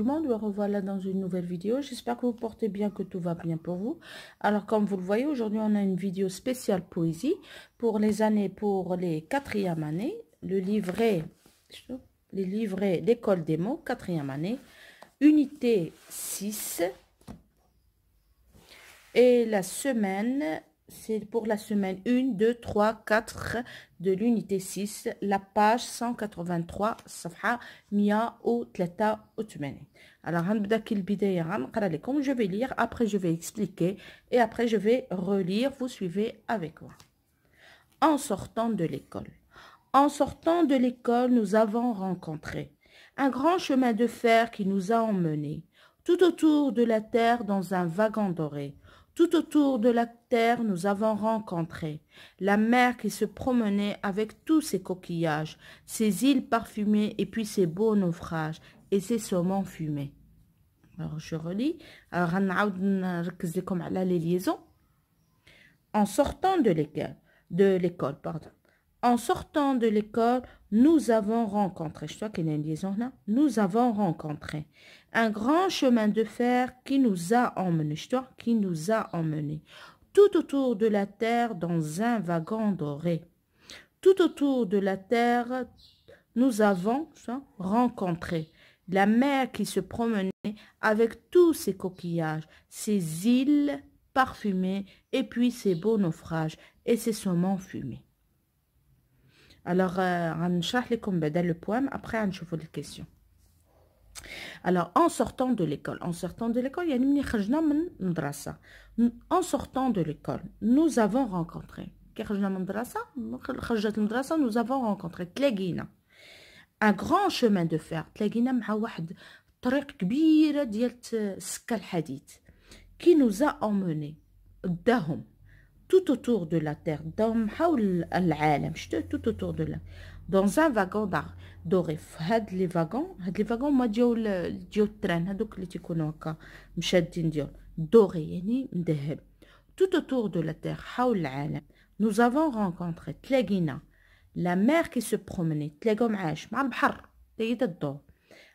le monde, me revoilà dans une nouvelle vidéo. J'espère que vous portez bien, que tout va bien pour vous. Alors comme vous le voyez, aujourd'hui on a une vidéo spéciale poésie pour les quatrièmes années. Les livrets d'école des mots, quatrième année, unité 6. Et la semaine, c'est pour la semaine 1, 2, 3, 4 de l'unité 6, la page 183, صفحة 183. Alors, je vais lire, après je vais expliquer et après je vais relire. Vous suivez avec moi. En sortant de l'école. En sortant de l'école, nous avons rencontré un grand chemin de fer qui nous a emmenés tout autour de la terre dans un wagon doré. Tout autour de la terre, nous avons rencontré la mer qui se promenait avec tous ses coquillages, ses îles parfumées et puis ses beaux naufrages et ses saumons fumés. Alors, je relis. Alors, les liaisons. En sortant de l'école, pardon. En sortant de l'école, nous avons rencontré, je crois qu'il y a une liaison là, nous avons rencontré un grand chemin de fer qui nous a emmenés, tout autour de la terre dans un wagon doré. Tout autour de la terre, nous avons rencontré la mer qui se promenait avec tous ses coquillages, ses îles parfumées et puis ses beaux naufrages et ses saumons fumés. Alors, le poème, après, on va les questions. Alors, en sortant de l'école, en sortant de l'école, nous avons rencontré, nous avons rencontré un grand chemin de fer, qui nous a emmenés tout autour de la terre, tout autour de la, dans un wagon doré. Les wagons, moi, ديال التران هذوك اللي تيكونوا هكا مشادين ديال doré يعني مذهب. Tout autour de la terre, حول العالم. Nous avons rencontré تلاقينا la mer qui se promenait, تلاقوا عايش مع البحر تيدا الضوء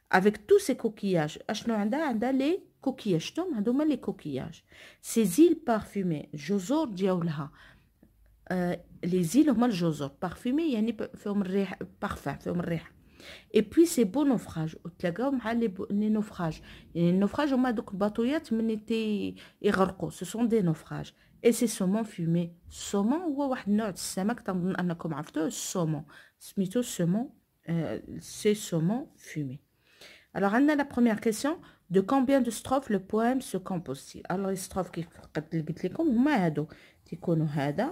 avec tous ces coquillages. اشنو عندها les coquillages, هذوما les coquillages. Ces îles parfumées, جزر ديالها. Les îles هما الجزر parfumées يعني فيهم الريح parfum, فيهم الريحة. Et puis ces beaux naufrages, وتلاقاو مع les naufrages. يعني النوفراج هما دوك الباطويات ملي يغرقوا, ce sont des naufrages. Et ces saumons fumés. saumon هو واحد النوع السمك تنظن انكم عرفتوه, saumon سميتو saumon, c'est saumon fumé. Alors, on a la première question. De combien de strophes le poème se compose-t-il? Alors, les strophes qui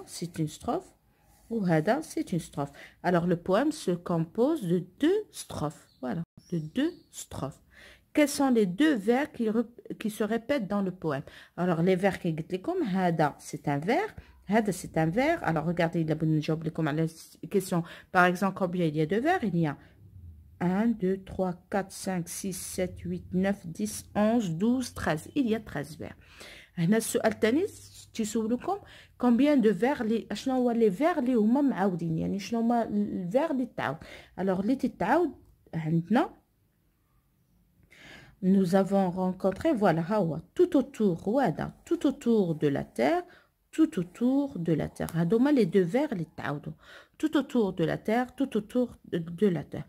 c'est une strophe. Ou hada, c'est une strophe. Alors, le poème se compose de 2 strophes. Voilà, de 2 strophes. Quels sont les 2 vers qui se répètent dans le poème? Alors, les vers qui comme hada, c'est un vers. Hada, c'est un vers. Alors, regardez, il a bonne job comme la question. Par exemple, combien il y a de vers? Il y a 1, 2, 3, 4, 5, 6, 7, 8, 9, 10, 11, 12, 13. Il y a 13 vers. هنا السؤال الثاني تيسولكم combien de vers شنو هو les vers اللي هما معاودين, يعني شنو هما الفير اللي تعاود. alors اللي تتعاود عندنا nous avons rencontré, voilà ها هو tout autour, وهذا tout autour de la terre, tout autour de la terre. هادوما les 2 vers اللي تعاودوا tout autour de la terre, tout autour de la terre.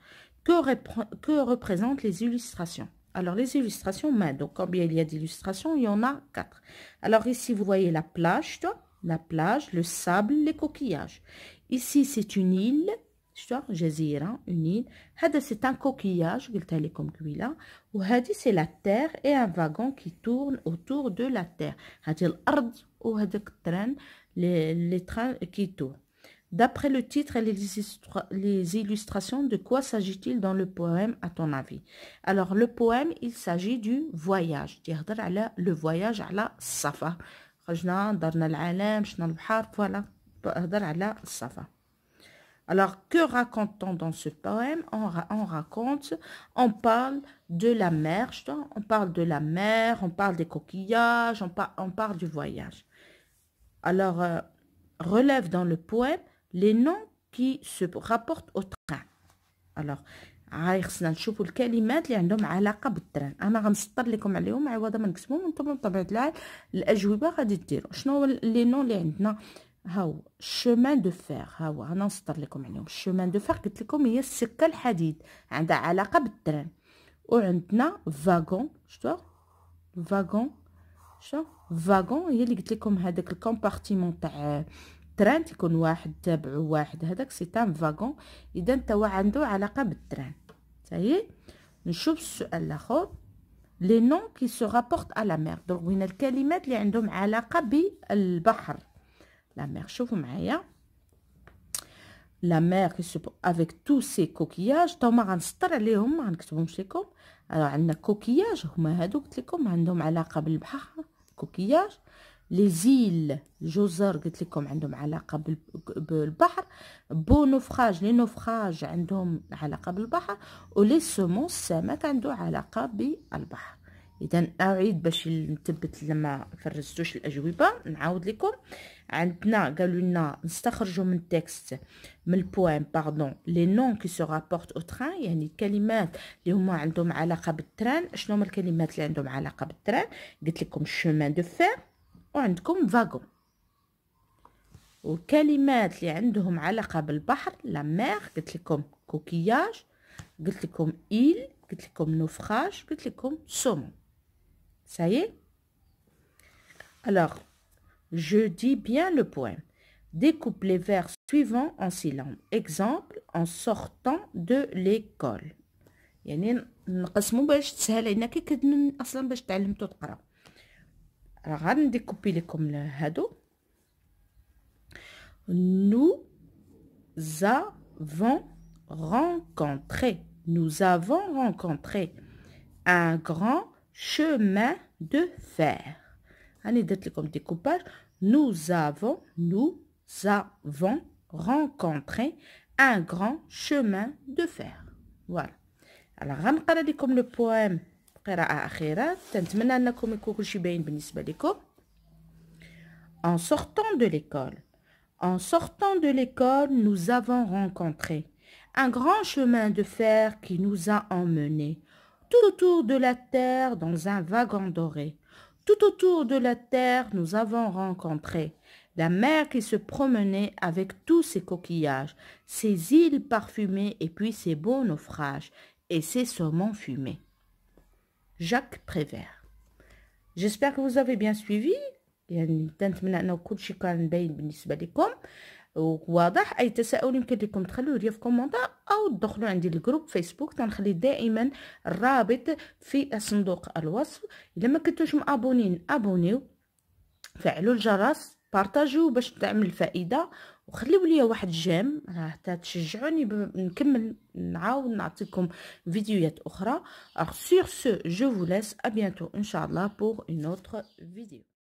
Que représentent les illustrations? Alors, les illustrations, donc combien il y a d'illustrations? Il y en a 4. Alors, ici, vous voyez la plage, le sable, les coquillages. Ici, c'est une île, jazira, une île. Hada, c'est un coquillage, ou hadi, c'est la terre et un wagon qui tourne autour de la terre. Hadi, l'ard, ou hadi, les trains qui tournent. D'après le titre et les illustrations, de quoi s'agit-il dans le poème, à ton avis? Alors, le poème, il s'agit du voyage. Le voyage à la Safa. Voilà. Alors, que raconte-t-on dans ce poème? On parle de la mer, on parle de la mer, on parle des coquillages, on parle du voyage. Alors, relève dans le poème les noms qui se rapportent au train. Alors, هاي خصنا نشوفوا الكلمات اللي عندهم علاقه بالتران. انا غنسطر لكم عليهم عوض ما نكتبهم، وانتم بطبيعه الحال الاجوبه غادي ديروا. شنو هو لي نون اللي عندنا؟ ها هو الشومان دو فير، ها هو انا نسطر لكم عليهم. الشومان دو فير قلت لكم هي السكه الحديد، عندها علاقه بالتران. وعندنا فاغون، شفتوا فاغون؟ شو فاغون هي اللي قلت لكم هذاك الكومبارتيمون تاع تران تيكون واحد تابعو واحد، هذاك سي تان فاغون. اذا توا عنده علاقه بالتران. صحيح. نشوف السؤال الاخر، لي نون كي سو رابورت ا لا مير. دونك وين الكلمات اللي عندهم علاقه بالبحر، لا مير. شوفوا معايا لا مير كي سو افيك تو سي كوكياج. تو ما غنسطر عليهم، ما غنكتبهمش لكم. عندنا كوكياج هما هادو قلت لكم عندهم علاقه بالبحر، كوكياج. لي زيل الجزر قلت لكم عندهم علاقه بالبحر. بو نوفراج، لي نوفراج عندهم علاقه بالبحر. ولي سومونس السمك عنده علاقه بالبحر. اذا اعيد باش نثبت لما فرزتوش الاجوبه، نعاود لكم. عندنا قالوا لنا نستخرجوا من التكست من البويم باردون لي نون كي سو رابورت او تران، يعني الكلمات اللي هما عندهم علاقه بالتران. شنو هما الكلمات اللي عندهم علاقه بالتران؟ قلت لكم شومان دو فير، وعندكم فاغون. والكلمات اللي عندهم علاقه بالبحر لا مير قلت لكم كوكياج، قلت لكم إيل، قلت لكم نوفراج، قلت لكم سومون. Ça y est? Alors, je dis bien le poème. Découpe les vers suivants en syllabes. Exemple, en sortant de l'école. يعني نقسمو باش تسهل علينا كي اصلا باش تعلمتو تقراو. راه غنديكوبي لكم هادو. Nous avons rencontré un grand chemin de fer. راني درت لكم ديكوباج. nous avons rencontré un grand chemin de fer. voilà. alors غنقرا لكم لو بويم قراءة أخيرة، تنتمنى أنكم يكون كلشي باين بالنسبة لكم. En sortant de l'école, nous avons rencontré un grand chemin de fer qui nous a emmenés tout autour de la terre dans un wagon doré. Tout autour de la terre, nous avons rencontré la mer qui se promenait avec tous ses coquillages, ses îles parfumées et puis ses beaux naufrages et ses saumons fumés. Jacques Prévert. J'espère que vous avez bien suivi. يعني تنتمنى انه كلشي كان باين بالنسبه لكم وواضح. اي تساؤل يمكن لكم تخلوه لي في كومونتير او تدخلوا عندي الجروب فيسبوك، تنخلي دائما الرابط في صندوق الوصف. الا ما كنتوش مابونين ابونيو، فعلوا الجرس، بارطاجيو باش تعمل فائده، وخليوا لي واحد جيم حتى تشجعوني نكمل نعاود نعطيكم فيديوهات اخرى. Alors sur ce, je vous laisse, à bientôt inchallah pour une autre vidéo.